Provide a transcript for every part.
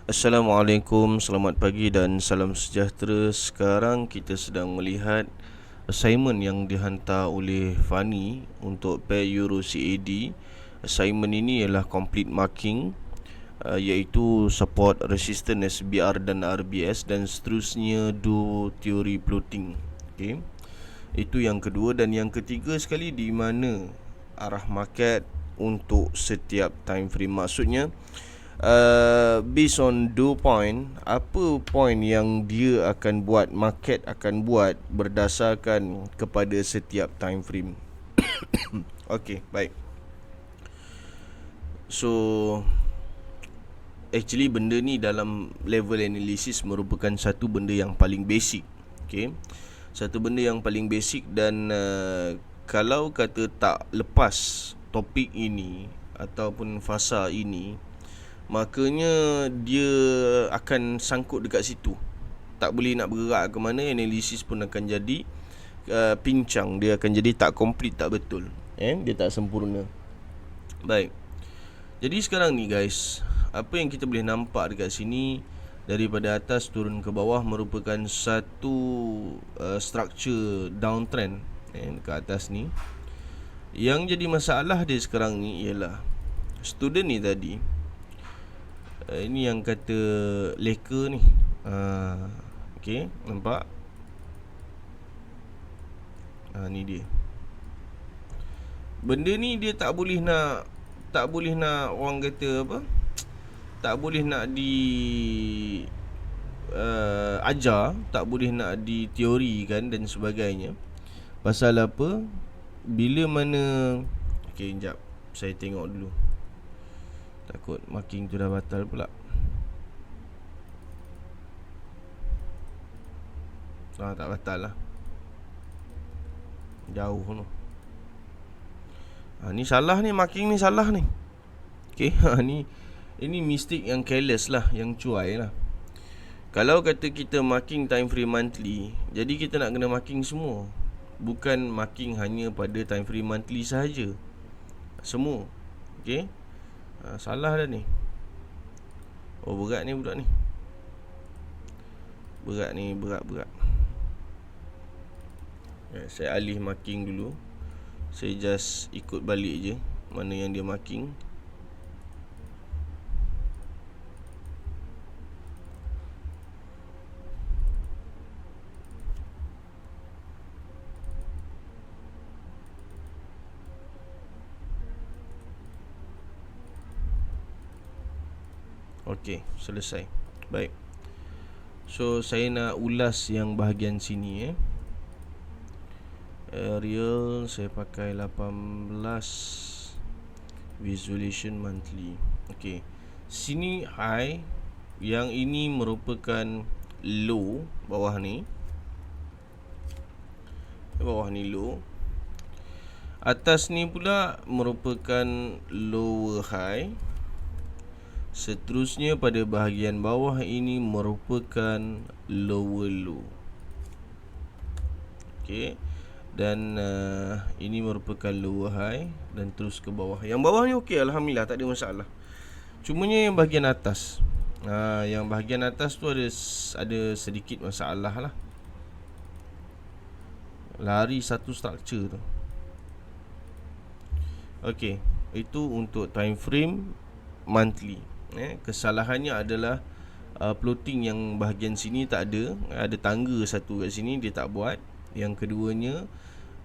Assalamualaikum, selamat pagi dan salam sejahtera. Sekarang kita sedang melihat assignment yang dihantar oleh Fani untuk pair Euro CAD. Assignment ini ialah complete marking, iaitu support resistance SBR dan RBS, dan seterusnya do teori plotting. Okay. Itu yang kedua. Dan yang ketiga sekali, di mana arah market untuk setiap time frame. Maksudnya based on 2 point, apa point yang dia akan buat, market akan buat berdasarkan kepada setiap time frame. Okay, baik. So actually benda ni dalam level analysis merupakan satu benda yang paling basic. Okay, satu benda yang paling basic. Dan kalau kata tak lepas topik ini ataupun fasa ini, makanya dia akan sangkut dekat situ. Tak boleh nak bergerak ke mana, analisis pun akan jadi pincang. Dia akan jadi tak complete, tak betul. Dia tak sempurna. Baik. Jadi sekarang ni guys, apa yang kita boleh nampak dekat sini, daripada atas turun ke bawah merupakan satu structure downtrend dekat atas ni. Yang jadi masalah dia sekarang ni ialah student ni tadi, ini yang kata leka ni. Okay, nampak? Ni dia. Benda ni dia tak boleh nak orang kata apa, tak boleh nak di ajar, tak boleh nak diteorikan dan sebagainya. Pasal apa? Bila mana, okay, sekejap, saya tengok dulu. Takut marking tu dah batal pula. Tak batal lah. Jauh tu. Ni salah ni, marking ni salah ni. Okay, ini mistake yang careless lah, yang cuai lah. Kalau kata kita marking time frame monthly, jadi kita nak kena marking semua, bukan marking hanya pada time frame monthly sahaja, semua. Okay, salah dah ni. Berat ni budak ni. Berat. Saya alih marking dulu. Saya just ikut balik je mana yang dia marking. Okey, selesai. Baik. So saya nak ulas yang bahagian sini. Real saya pakai 18 visualization monthly. Okey, sini high, yang ini merupakan low. Bawah ni low. Atas ni pula merupakan lower high. Seterusnya pada bahagian bawah ini merupakan lower low. Okey. Dan ini merupakan lower high, dan terus ke bawah. Yang bawah ni okey, alhamdulillah, tak ada masalah. Cumanya yang bahagian atas, yang bahagian atas tu ada sedikit masalah lah. Lari satu structure tu. Okey, itu untuk time frame monthly. Kesalahannya adalah plotting yang bahagian sini tak ada. Ada tangga satu kat sini, dia tak buat. Yang keduanya,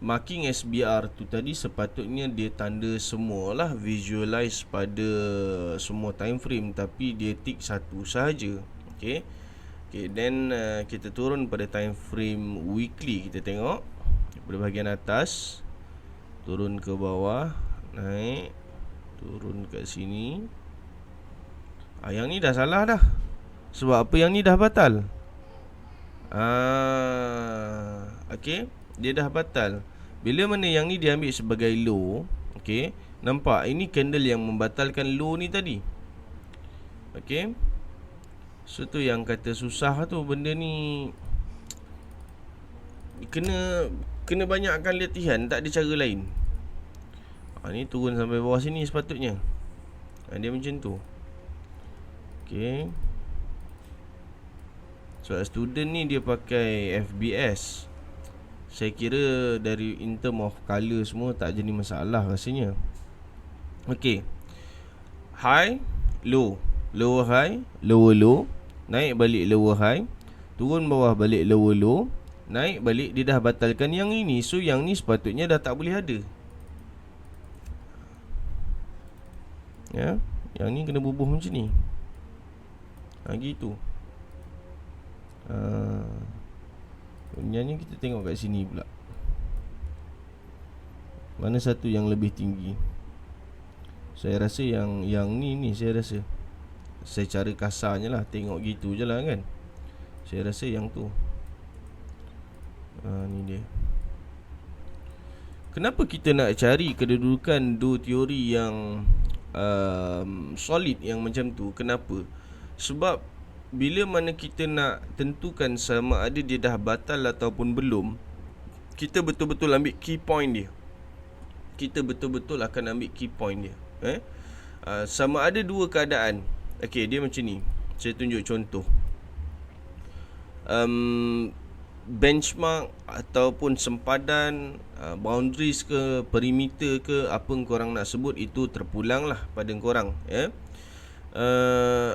marking SBR tu tadi sepatutnya dia tanda semualah, visualize pada semua time frame, tapi dia tick satu sahaja. Okay, then kita turun pada time frame weekly. Kita tengok pada bahagian atas, turun ke bawah, naik, turun kat sini. Yang ni dah salah dah. Sebab apa? Yang ni dah batal. Okay, dia dah batal. Bila mana yang ni dia ambil sebagai low. Okay, nampak? Ini candle yang membatalkan low ni tadi. Okay, so tu yang kata susah tu. Benda ni Kena banyakkan latihan, tak ada cara lain. Ni turun sampai bawah sini sepatutnya. Dia macam tu. Okay, Sebab student ni dia pakai FBS. Saya kira dari in term of colour semua tak jadi masalah rasanya. Okay, high, low, lower high, lower low, naik balik lower high, turun bawah balik lower low, naik balik. Dia dah batalkan yang ini. So yang ni sepatutnya dah tak boleh ada. Ya, yang ni kena bubuh macam ni. Gitu. Kemudiannya kita tengok kat sini pula. Mana satu yang lebih tinggi? Saya rasa yang ni saya rasa. Secara kasarnya lah, tengok gitu je lah kan. Saya rasa yang tu. Ni dia. Kenapa kita nak cari kedudukan dua teori yang solid yang macam tu? Kenapa? Sebab bila mana kita nak tentukan sama ada dia dah batal ataupun belum, kita betul-betul ambil key point dia. Kita betul-betul akan ambil key point dia. Sama ada dua keadaan. Okay, dia macam ni. Saya tunjuk contoh. Benchmark ataupun sempadan, boundaries ke, perimeter ke, apa korang nak sebut, itu terpulang lah pada korang.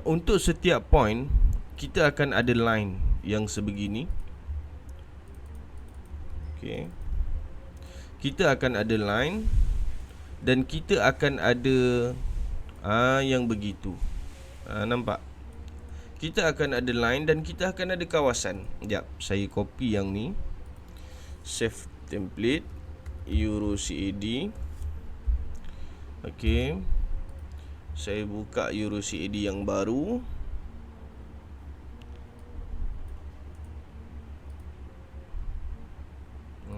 Untuk setiap point, kita akan ada line yang sebegini. Okay, kita akan ada line dan kita akan ada yang begitu. Nampak? Kita akan ada line dan kita akan ada kawasan. Sekejap, saya copy yang ni. Save template Euro CAD. Okay, saya buka Euro CAD yang baru.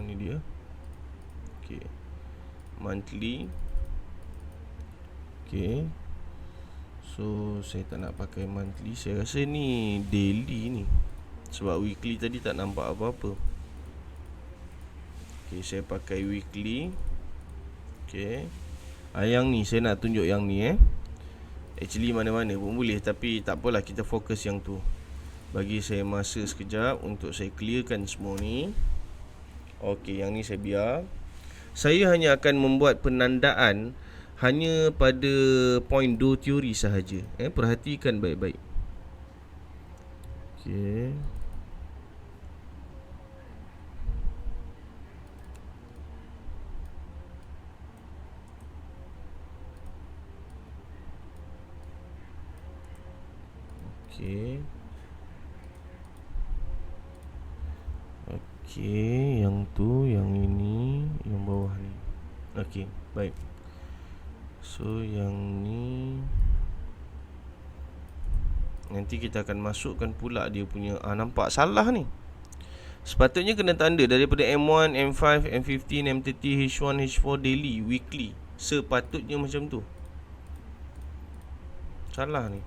Ni dia. Okay, monthly. Okay, so saya tak nak pakai monthly. Saya rasa ni daily ni, sebab weekly tadi tak nampak apa-apa. Okay, saya pakai weekly. Okay, yang ni saya nak tunjuk yang ni. Actually mana-mana pun boleh, tapi tak apalah, kita fokus yang tu. Bagi saya masa sekejap untuk saya clearkan semua ni. Okay, yang ni saya biar. Saya hanya akan membuat penandaan hanya pada point dua teori sahaja. Perhatikan baik-baik. Okay. Okay. Okay, yang tu, yang ini, yang bawah ni. Okay, baik. So yang ni nanti kita akan masukkan pula dia punya. Nampak salah ni. Sepatutnya kena tanda daripada M1, M5, M15, M30, H1, H4 daily, weekly. Sepatutnya macam tu. Salah ni.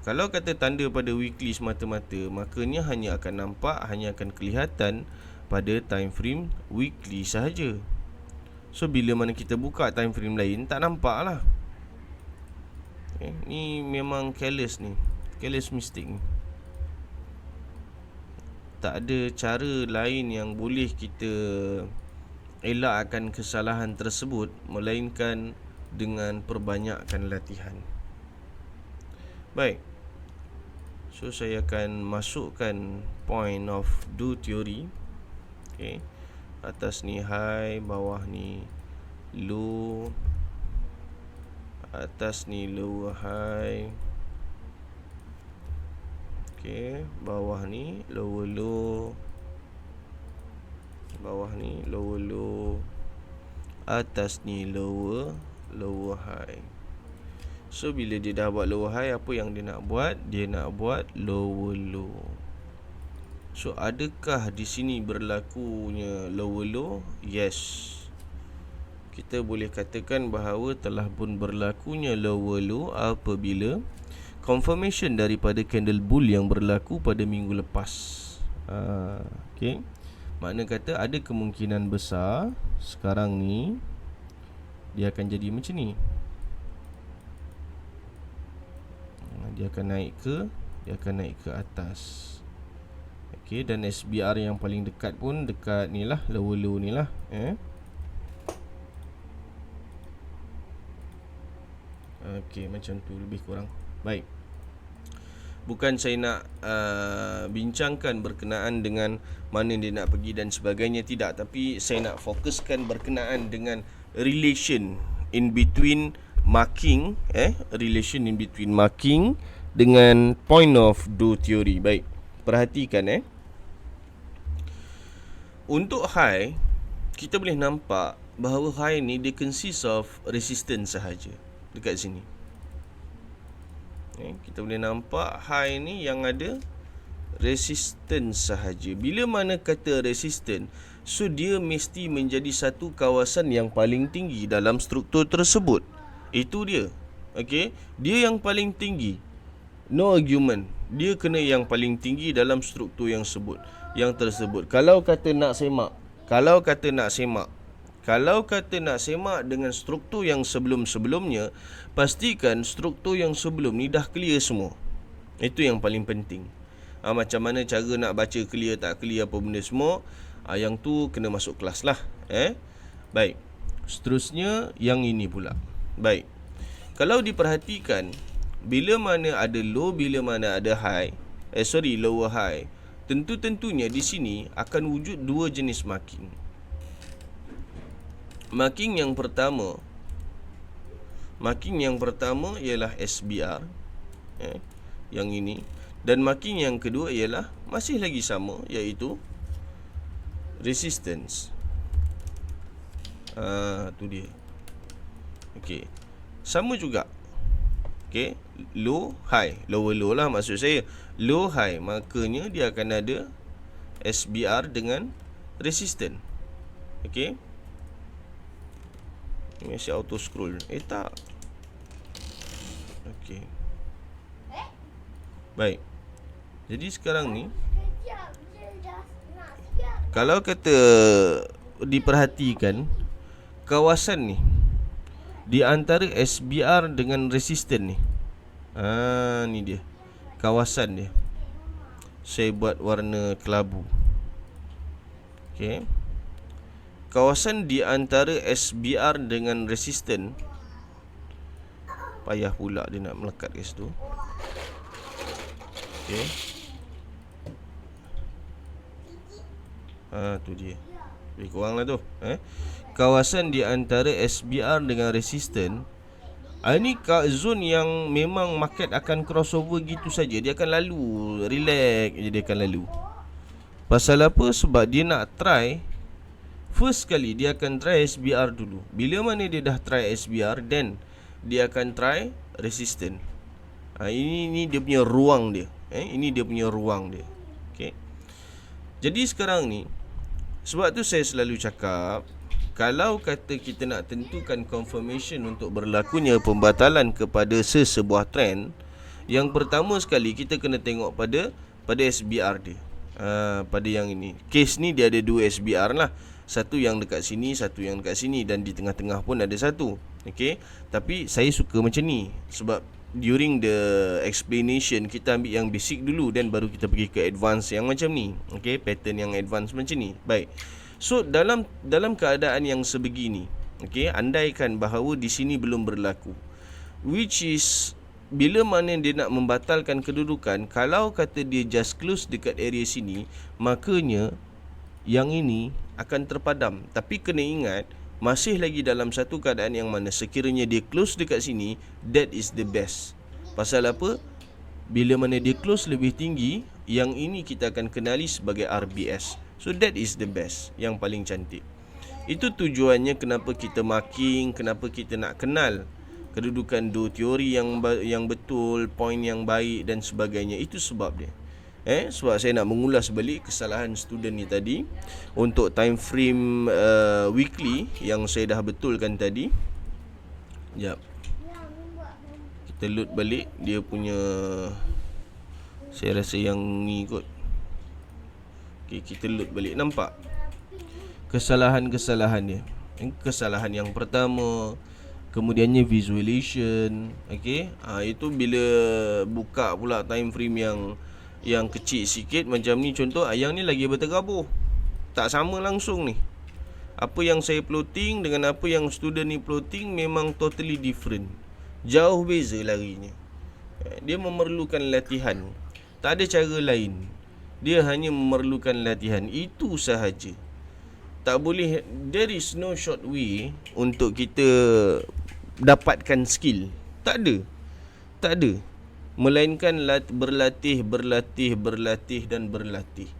Kalau kata tanda pada weekly semata-mata, makanya hanya akan nampak, hanya akan kelihatan pada time frame weekly sahaja. So bila mana kita buka time frame lain, tak nampak lah. Ni memang careless ni, careless mistake ni. Tak ada cara lain yang boleh kita elakkan kesalahan tersebut melainkan dengan perbanyakkan latihan. Baik, so saya akan masukkan point of do theory. Okay, atas ni high, bawah ni low, atas ni lower high. Okay, bawah ni lower low, bawah ni lower low, atas ni lower high. So bila dia dah buat lower high, apa yang dia nak buat? Dia nak buat lower low. So adakah di sini berlakunya lower low? Yes. Kita boleh katakan bahawa telah pun berlakunya lower low apabila confirmation daripada candle bull yang berlaku pada minggu lepas. Okay, makna kata ada kemungkinan besar sekarang ni dia akan jadi macam ni. Dia akan naik ke dia akan naik ke atas. Okey, dan SBR yang paling dekat pun dekat ni lah, lower low ni lah. Okey, macam tu lebih kurang. Baik. Bukan saya nak bincangkan berkenaan dengan mana dia nak pergi dan sebagainya, tidak. Tapi saya nak fokuskan berkenaan dengan relation in between marking, relation in between marking dengan point of do theory. Baik, perhatikan untuk high, kita boleh nampak bahawa high ni dia consist of resistance sahaja dekat sini. Kita boleh nampak high ni yang ada resistance sahaja. Bila mana kata resistance, so dia mesti menjadi satu kawasan yang paling tinggi dalam struktur tersebut. Itu dia. Okey, dia yang paling tinggi. No argument. Dia kena yang paling tinggi dalam struktur yang tersebut. Kalau kata nak semak dengan struktur yang sebelum-sebelumnya, pastikan struktur yang sebelum ni dah clear semua. Itu yang paling penting. Macam mana cara nak baca clear tak clear apa benda semua, yang tu kena masuk kelas lah. Baik. Seterusnya yang ini pula. Baik. Kalau diperhatikan, bila mana ada low, bila mana ada high, lower high, tentu-tentunya di sini akan wujud dua jenis marking. Marking yang pertama ialah SBR, yang ini. Dan marking yang kedua ialah masih lagi sama, iaitu resistance. Tu dia. Okey. Sama juga. Okey, low high, lower low lah maksud saya. Low high, makanya dia akan ada SBR dengan resistance. Okey. Ini si auto scroll. Tak. Okey. Baik. Jadi sekarang ni, kalau kata diperhatikan kawasan ni di antara SBR dengan resisten ni, ni dia kawasan dia. Saya buat warna kelabu. Okey. Kawasan di antara SBR dengan resisten, payah pula dia nak melekat ke situ. Okey. Tu dia. Lebih kurang lah tu. Kawasan di antara SBR dengan resisten, ini zone yang memang market akan crossover gitu saja. Dia akan lalu, relax je dia akan lalu. Pasal apa? Sebab dia nak try, first kali dia akan try SBR dulu. Bila mana dia dah try SBR, then dia akan try resisten. Ini dia punya ruang dia. Ini dia punya ruang dia. Okay. Jadi sekarang ni, sebab tu saya selalu cakap, kalau kata kita nak tentukan confirmation untuk berlakunya pembatalan kepada sesebuah trend, yang pertama sekali kita kena tengok pada SBR dia. Pada yang ini. Case ni dia ada dua SBR lah. Satu yang dekat sini, satu yang dekat sini, dan di tengah-tengah pun ada satu. Okey. Tapi saya suka macam ni sebab during the explanation kita ambil yang basic dulu, dan baru kita pergi ke advance yang macam ni. Okey, pattern yang advance macam ni. Baik. So dalam keadaan yang sebegini, okey, andaikan bahawa di sini belum berlaku, which is bila mana dia nak membatalkan kedudukan, kalau kata dia just close dekat area sini, makanya yang ini akan terpadam. Tapi kena ingat, masih lagi dalam satu keadaan yang mana sekiranya dia close dekat sini, that is the best. Pasal apa? Bila mana dia close lebih tinggi, yang ini kita akan kenali sebagai RBS. So that is the best, yang paling cantik. Itu tujuannya kenapa kita marking, kenapa kita nak kenal kedudukan do teori yang betul, point yang baik dan sebagainya. Itu sebab dia. Sebab saya nak mengulas balik kesalahan student ni tadi untuk time frame weekly yang saya dah betulkan tadi. Sekejap. Kita load balik dia punya, saya rasa yang ni kot. Okay, kita load balik. Nampak kesalahan-kesalahan dia. Kesalahan yang pertama, kemudiannya visualization. Okey, itu bila buka pula time frame yang kecil sikit macam ni, contoh yang ni lagi berterabur, tak sama langsung ni. Apa yang saya plotting dengan apa yang student ni plotting memang totally different, jauh beza larinya. Dia memerlukan latihan, tak ada cara lain, dia hanya memerlukan latihan, itu sahaja. Tak boleh, there is no short way untuk kita dapatkan skill. Tak ada. Melainkan berlatih dan berlatih.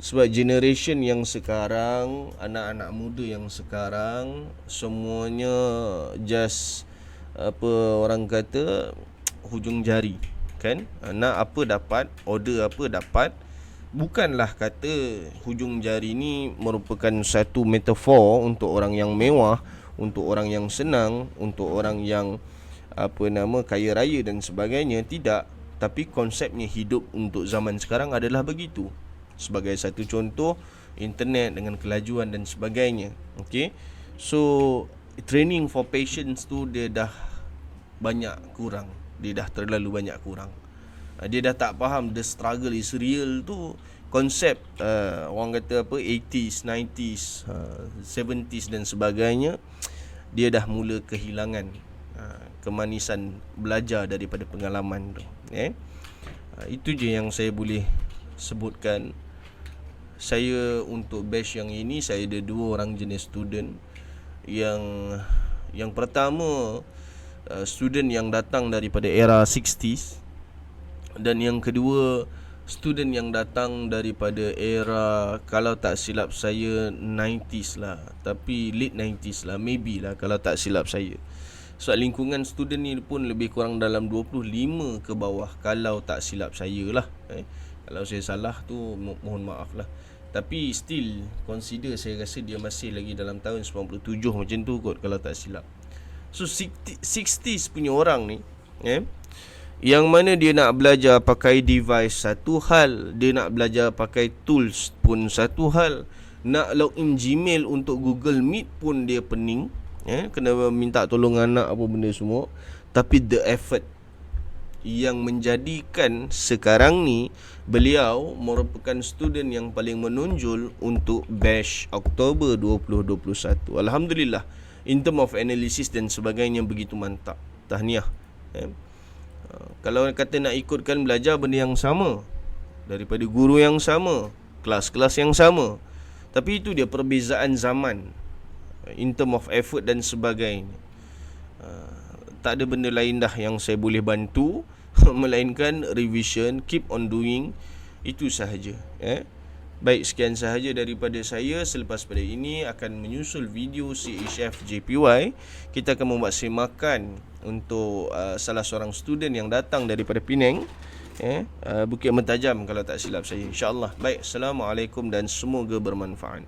Sebab generation yang sekarang, anak-anak muda yang sekarang, semuanya just orang kata hujung jari, kan? Nak apa dapat, order apa dapat. Bukanlah kata hujung jari ni merupakan satu metafor untuk orang yang mewah, untuk orang yang senang, untuk orang yang kaya raya dan sebagainya. Tidak. Tapi konsepnya hidup untuk zaman sekarang adalah begitu. Sebagai satu contoh, internet dengan kelajuan dan sebagainya. Okay, so training for patience tu dia dah banyak kurang. Dia dah terlalu banyak kurang. Dia dah tak faham the struggle is real tu. Konsep orang kata 80s, 90s, 70s dan sebagainya, dia dah mula kehilangan kemanisan belajar daripada pengalaman tu. Itu je yang saya boleh sebutkan. Saya untuk batch yang ini, saya ada 2 orang jenis student. Yang pertama, student yang datang daripada era 60s, dan yang kedua, student yang datang daripada era, kalau tak silap saya 90s lah, tapi late 90s lah, maybe lah kalau tak silap saya. So lingkungan student ni pun lebih kurang dalam 25 ke bawah, kalau tak silap saya lah. Kalau saya salah tu mohon maaf lah. Tapi still consider, saya rasa dia masih lagi dalam tahun 97 macam tu kot, kalau tak silap. So 60s punya orang ni, yang mana dia nak belajar pakai device satu hal, dia nak belajar pakai tools pun satu hal, nak login Gmail untuk Google Meet pun dia pening, kena minta tolong anak apa benda semua. Tapi the effort yang menjadikan sekarang ni beliau merupakan student yang paling menonjol untuk batch Oktober 2021. Alhamdulillah, in term of analysis dan sebagainya begitu mantap. Tahniah. Kalau kata nak ikutkan belajar benda yang sama, daripada guru yang sama, kelas-kelas yang sama, tapi itu dia perbezaan zaman, in term of effort dan sebagainya. Tak ada benda lain dah yang saya boleh bantu melainkan revision, keep on doing, itu sahaja. Baik, sekian sahaja daripada saya. Selepas pada ini akan menyusul video CHF JPY. Kita akan membuat semakan untuk salah seorang student yang datang daripada Penang, Bukit Mentajam kalau tak silap saya, insya-Allah. Baik, Assalamualaikum dan semoga bermanfaat.